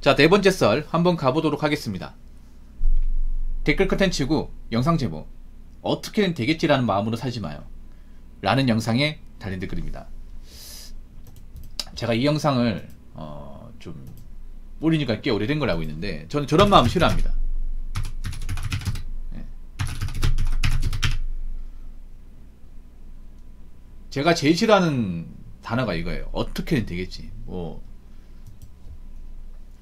자, 네 번째 썰 한번 가보도록 하겠습니다. 댓글 컨텐츠고 영상 제목 어떻게든 되겠지라는 마음으로 살지 마요 라는 영상에 달린 댓글입니다. 제가 이 영상을 좀 올린 지가 꽤 오래된 걸 알고 있는데 저는 저런 마음 싫어합니다. 제가 제일 싫어하는 단어가 이거예요. 어떻게든 되겠지. 뭐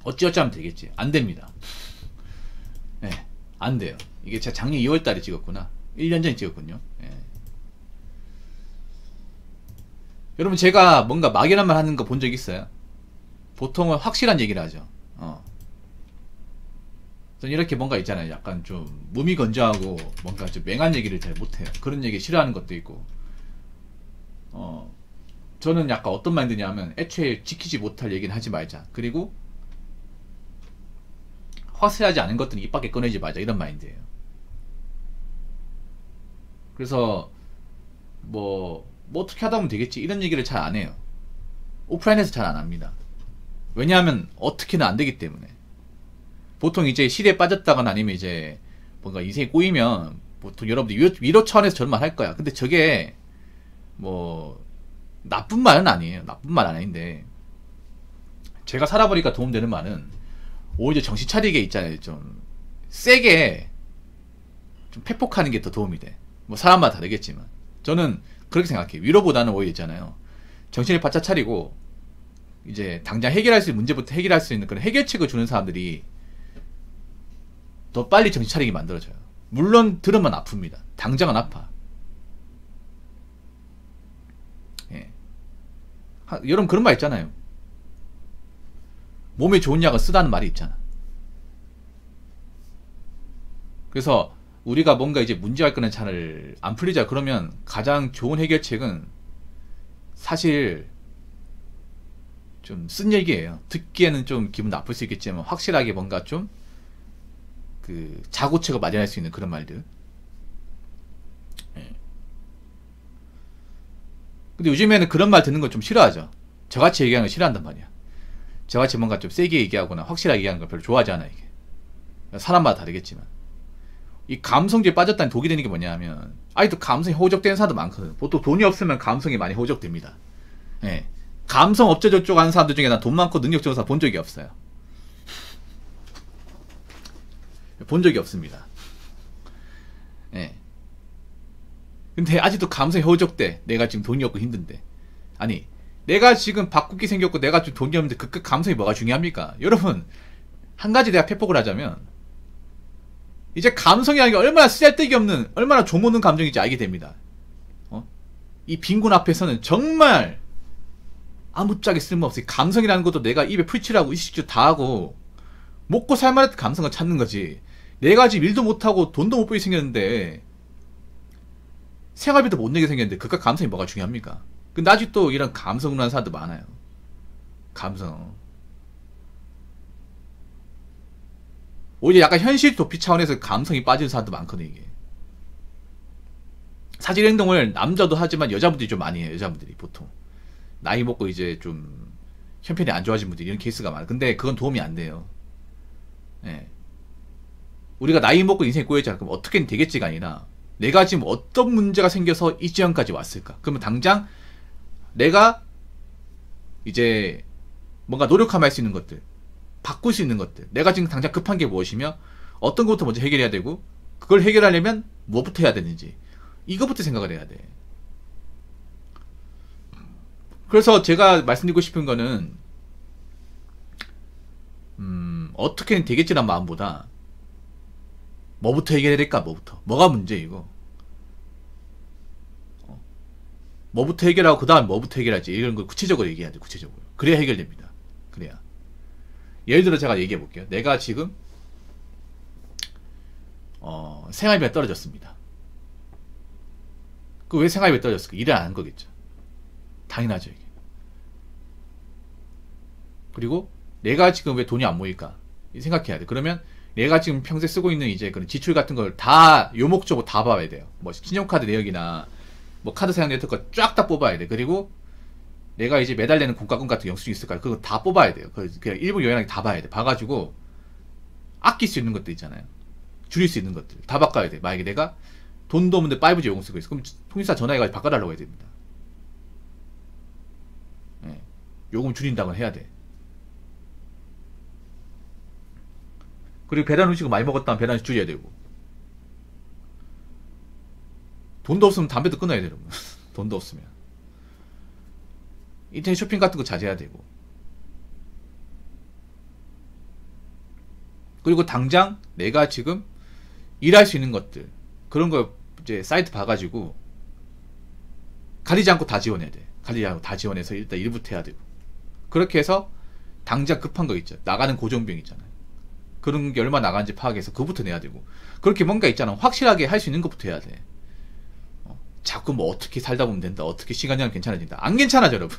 어찌어찌하면 되겠지. 안 됩니다. 네, 안 돼요. 이게 제가 작년 2월달에 찍었구나. 1년 전에 찍었군요. 네. 여러분 제가 뭔가 막연한 말 하는 거 본 적 있어요? 보통은 확실한 얘기를 하죠. 저는 이렇게 뭔가 있잖아요. 약간 좀 무미건조하고 뭔가 좀 맹한 얘기를 잘 못해요. 그런 얘기 싫어하는 것도 있고. 저는 약간 어떤 마인드냐면 애초에 지키지 못할 얘기는 하지 말자. 그리고 확실하지 않은 것들은 입 밖에 꺼내지 말자. 이런 마인드예요. 그래서 뭐 어떻게 하다 보면 되겠지 이런 얘기를 잘 안 해요. 오프라인에서 잘 안 합니다. 왜냐하면 어떻게는 안 되기 때문에. 보통 이제 시대에 빠졌다거나 아니면 이제 뭔가 인생이 꼬이면 보통 여러분들 위로 차원에서 저런 말 할 거야. 근데 저게 뭐 나쁜 말은 아니에요. 나쁜 말 아닌데 제가 살아보니까 도움되는 말은 오히려 정신 차리게 있잖아요. 좀 세게 좀 팩폭하는 게 더 도움이 돼. 뭐 사람마다 다르겠지만 저는 그렇게 생각해요. 위로보다는 오히려 있잖아요. 정신을 바짝 차리고 이제 당장 해결할 수 있는 문제부터 해결할 수 있는 그런 해결책을 주는 사람들이 더 빨리 정신 차리게 만들어져요. 물론 들으면 아픕니다. 당장은 아파. 예. 여러분 그런 말 있잖아요. 몸에 좋은 약을 쓰다는 말이 있잖아. 그래서 우리가 뭔가 이제 문제가 있거나 잘 안 풀리자 그러면 가장 좋은 해결책은 사실 좀 쓴 얘기예요. 듣기에는 좀 기분 나쁠 수 있겠지만 확실하게 뭔가 좀 그 자고책을 마련할 수 있는 그런 말들. 예. 근데 요즘에는 그런 말 듣는 걸 좀 싫어하죠. 저같이 얘기하는 거 싫어한단 말이야. 저같이 뭔가 좀 세게 얘기하거나 확실하게 얘기하는 걸 별로 좋아하지 않아 이게. 사람마다 다르겠지만 이 감성주의에 빠졌다는 독이 되는 게 뭐냐면 아직도 감성이 호적되는 사람도 많거든. 보통 돈이 없으면 감성이 많이 호적됩니다. 예. 감성 업체 쪽 하는 사람들 중에 난 돈 많고 능력 좋은 사람 본 적이 없어요. 본 적이 없습니다. 예. 근데 아직도 감성이 호적돼. 내가 지금 돈이 없고 힘든데. 아니 내가 지금 바꾸기 생겼고 내가 좀 돈이 없는데 그 감성이 뭐가 중요합니까? 여러분 한 가지 내가 팩폭을 하자면 이제 감성이라는 게 얼마나 쓸데기 없는 얼마나 조모는 감정인지 알게 됩니다. 이 빈곤 앞에서는 정말 아무짝에 쓸모없어요. 감성이라는 것도 내가 입에 풀칠하고 의식주 다 하고 먹고 살만한 감성을 찾는 거지. 내가 지금 일도 못하고 돈도 못 벌게 생겼는데 생활비도 못 내게 생겼는데 그깟 감성이 뭐가 중요합니까? 근데 아직도 이런 감성을 하는 사람도 많아요. 감성. 오히려 약간 현실 도피 차원에서 감성이 빠지는 사람도 많거든 이게. 사실 행동을 남자도 하지만 여자분들이 좀 많이 해요. 여자분들이 보통 나이 먹고 이제 좀 형편이 안 좋아진 분들이 이런 케이스가 많아. 근데 그건 도움이 안 돼요. 예. 우리가 나이 먹고 인생이 꼬였잖아. 그럼 어떻게든 되겠지가 아니라 내가 지금 어떤 문제가 생겨서 이 지점까지 왔을까? 그러면 당장 내가 이제 뭔가 노력하면 할 수 있는 것들, 바꿀 수 있는 것들, 내가 지금 당장 급한 게 무엇이며 어떤 것부터 먼저 해결해야 되고 그걸 해결하려면 뭐부터 해야 되는지 이거부터 생각을 해야 돼. 그래서 제가 말씀드리고 싶은 거는 어떻게든 되겠지란 마음보다 뭐부터 해결해야 될까? 뭐가 문제 이거? 뭐부터 해결하고 그 다음 뭐부터 해결하지 이런 걸 구체적으로 얘기해야 돼. 구체적으로. 그래야 해결됩니다. 그래야. 예를 들어 제가 얘기해 볼게요. 내가 지금 생활비가 떨어졌습니다. 그 왜 생활비가 떨어졌을까? 일을 안 한 거겠죠. 당연하죠 이게. 그리고 내가 지금 왜 돈이 안 모일까? 생각해야 돼. 그러면 내가 지금 평소에 쓰고 있는 이제 그런 지출 같은 걸 다 요목적으로 다 봐야 돼요. 뭐 신용카드 내역이나 뭐 카드 사용 네트워크 쫙 다 뽑아야 돼. 그리고 내가 이제 매달 내는 공과금 같은 영수증 있을까요? 그거 다 뽑아야 돼요. 그냥 일부 요연하게 다 봐야 돼. 봐가지고 아낄 수 있는 것들 있잖아요. 줄일 수 있는 것들 다 바꿔야 돼. 만약에 내가 돈도 없는데 5G 요금 쓰고 있어. 그럼 통신사 전화해가지고 바꿔달라고 해야 됩니다. 예. 요금 줄인다고 해야 돼. 그리고 배달 음식을 많이 먹었다면 배달 음식 줄여야 되고. 돈도 없으면 담배도 끊어야 돼요, 여러분. 돈도 없으면. 인터넷 쇼핑 같은 거 자제해야 되고. 그리고 당장 내가 지금 일할 수 있는 것들, 그런 거 이제 사이트 봐가지고 가리지 않고 다 지원해야 돼. 가리지 않고 다 지원해서 일단 일부터 해야 되고. 그렇게 해서 당장 급한 거 있죠. 나가는 고정비용 있잖아요. 그런 게 얼마 나가는지 파악해서 그거부터 내야 되고. 그렇게 뭔가 있잖아. 확실하게 할 수 있는 것부터 해야 돼. 자꾸 뭐 어떻게 살다 보면 된다. 어떻게 시간 지나면 괜찮아진다. 안 괜찮아져, 여러분.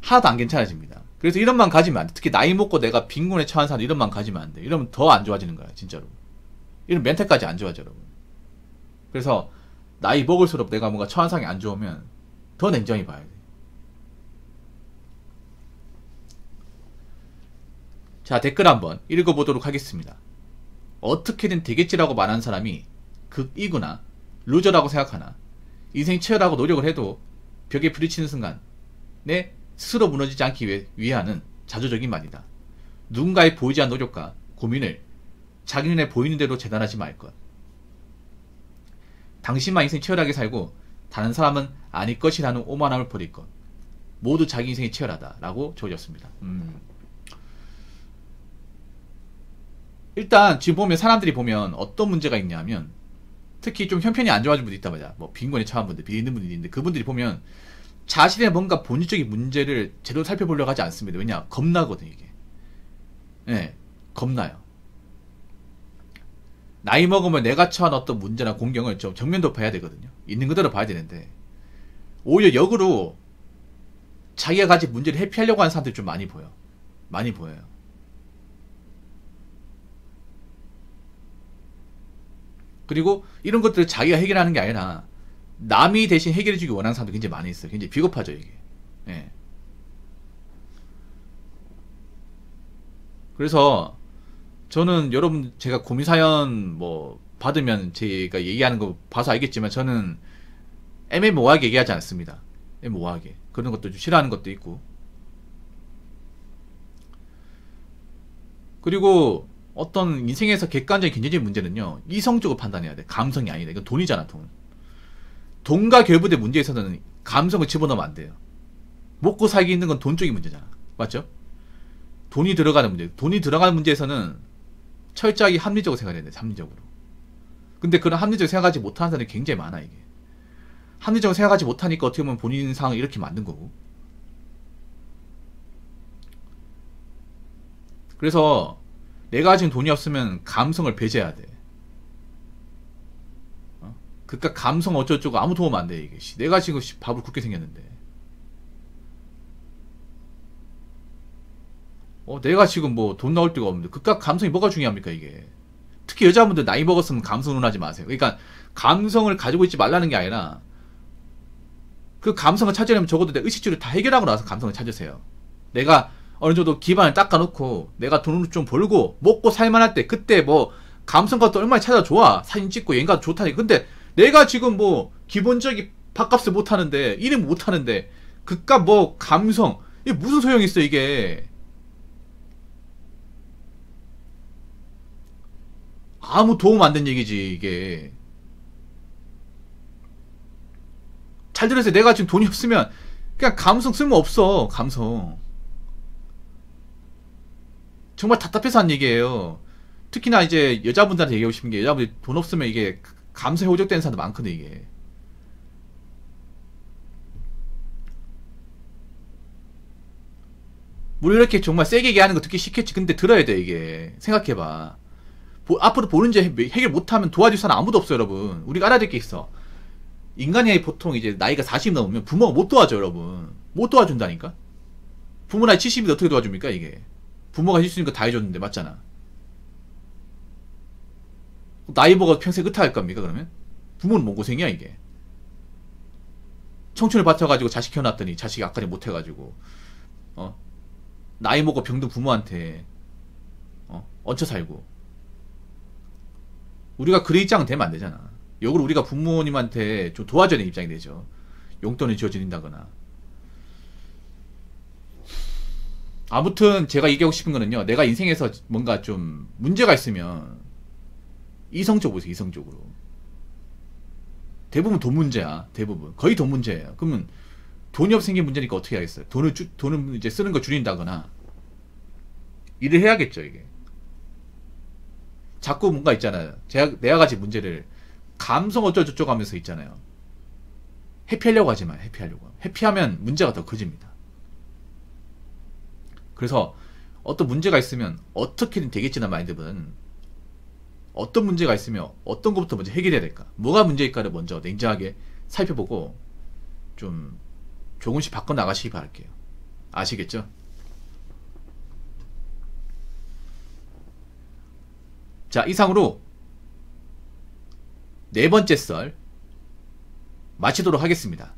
하나도 안 괜찮아집니다. 그래서 이런 만 가지면 안 돼. 특히 나이 먹고 내가 빈곤에 처한 사람 이런 만 가지면 안 돼. 이러면 더 안 좋아지는 거야, 진짜로. 이런 멘탈까지 안 좋아져, 여러분. 그래서 나이 먹을수록 내가 뭔가 처한 상황이 안 좋으면 더 냉정히 봐야 돼. 자, 댓글 한번 읽어보도록 하겠습니다. 어떻게든 되겠지라고 말하는 사람이 극이구나, 루저라고 생각하나, 인생 치열하고 노력을 해도 벽에 부딪히는 순간 내 스스로 무너지지 않기 위해 하는 자조적인 말이다. 누군가의 보이지 않는 노력과 고민을 자기 눈에 보이는 대로 재단하지 말 것. 당신만 인생 치열하게 살고 다른 사람은 아닐 것이라는 오만함을 버릴 것. 모두 자기 인생이 치열하다 라고 적어졌습니다. 일단 지금 보면 사람들이 보면 어떤 문제가 있냐면, 특히 좀 형편이 안 좋아진 분들 있단 말이야. 뭐 빈곤에 처한 분들, 비있는 분들이 있는데, 그분들이 보면 자신의 뭔가 본질적인 문제를 제대로 살펴보려고 하지 않습니다. 왜냐? 겁나거든, 이게. 예, 겁나요. 나이 먹으면 내가 처한 어떤 문제나 공경을 좀 정면 돌파해야 되거든요. 있는 그대로 봐야 되는데, 오히려 역으로 자기가 가진 문제를 회피하려고 하는 사람들이 좀 많이 보여. 많이 보여요. 그리고 이런 것들을 자기가 해결하는 게 아니라 남이 대신 해결해주기 원하는 사람도 굉장히 많이 있어요. 굉장히 비겁하죠, 이게. 예. 그래서 저는 여러분, 제가 고민사연 뭐 받으면 제가 얘기하는 거 봐서 알겠지만, 저는 애매모호하게 얘기하지 않습니다. 애매모호하게. 그런 것도 좀 싫어하는 것도 있고. 그리고 어떤 인생에서 객관적인 경제적인 문제는요, 이성적으로 판단해야 돼. 감성이 아니다. 이건 돈이잖아, 돈. 돈과 결부된 문제에 있어서는 감성을 집어넣으면 안 돼요. 먹고 살기 있는 건 돈 쪽이 문제잖아. 맞죠? 돈이 들어가는 문제. 돈이 들어가는 문제에서는 철저하게 합리적으로 생각해야 돼. 합리적으로. 근데 그런 합리적으로 생각하지 못하는 사람이 굉장히 많아, 이게. 합리적으로 생각하지 못하니까 어떻게 보면 본인 상황을 이렇게 만든 거고. 그래서 내가 지금 돈이 없으면 감성을 배제해야 돼. 그니까 감성 어쩌고저쩌고 아무 도움 안 돼, 이게. 내가 지금 밥을 굶게 생겼는데. 내가 지금 뭐 돈 나올 데가 없는데. 그니까 감성이 뭐가 중요합니까, 이게. 특히 여자분들 나이 먹었으면 감성을 하지 마세요. 그러니까 감성을 가지고 있지 말라는 게 아니라, 그 감성을 찾으려면 적어도 내 의식주를 다 해결하고 나서 감성을 찾으세요. 내가 어느 정도 기반을 닦아놓고 내가 돈을 좀 벌고 먹고 살만할 때, 그때 뭐 감성 같은 얼마나 찾아 좋아. 사진 찍고 여행 가도 좋다니. 근데 내가 지금 뭐 기본적인 밥값을 못하는데, 일은 못하는데 그깟 뭐 감성, 이게 무슨 소용이 있어, 이게. 아무 도움 안 된 얘기지, 이게. 잘 들으세요. 내가 지금 돈이 없으면 그냥 감성 쓸모없어. 감성 정말 답답해서 한 얘기예요. 특히나 이제 여자분들한테 얘기하고 싶은 게, 여자분들이 돈 없으면 이게 감성에 호적되는 사람도 많거든, 이게. 물론 이렇게 정말 세게 얘기하는 거 듣기 싫겠지. 근데 들어야 돼, 이게. 생각해봐. 앞으로 보는 제 해결 못하면 도와줄 사람 아무도 없어, 여러분. 우리가 알아야 될 게 있어. 인간이 보통 이제 나이가 40 넘으면 부모가 못 도와줘, 여러분. 못 도와준다니까? 부모 나이 70인데 어떻게 도와줍니까, 이게? 부모가 해줄 수 있는 거 다 해줬는데, 맞잖아. 나이 먹어도 평생 으타할 겁니까, 그러면? 부모는 뭔 고생이야, 이게. 청춘을 바쳐가지고 자식 키워놨더니 자식이 앞가림 못해가지고 나이 먹고 병든 부모한테 얹혀 살고. 우리가 그런 입장은 되면 안 되잖아. 역으로 우리가 부모님한테 좀 도와줘야 되는 입장이 되죠. 용돈을 지어드린다거나. 아무튼 제가 얘기하고 싶은 거는요, 내가 인생에서 뭔가 좀 문제가 있으면 이성적으로 보세요. 이성적으로. 대부분 돈 문제야. 대부분 거의 돈 문제예요. 그러면 돈이 없어 생긴 문제니까 어떻게 하겠어요? 돈을 이제 쓰는 거 줄인다거나 일을 해야겠죠. 이게 자꾸 뭔가 있잖아요. 내가 가진 문제를 감성 어쩌고저쩌고 하면서 있잖아요. 회피하려고 하지 마요. 회피하면 문제가 더 커집니다. 그래서 어떤 문제가 있으면 어떻게든 되겠지만 마인드는 어떤 문제가 있으면 어떤 것부터 먼저 해결해야 될까, 뭐가 문제일까를 먼저 냉정하게 살펴보고 좀 조금씩 바꿔나가시기 바랄게요. 아시겠죠? 자, 이상으로 4번째 썰 마치도록 하겠습니다.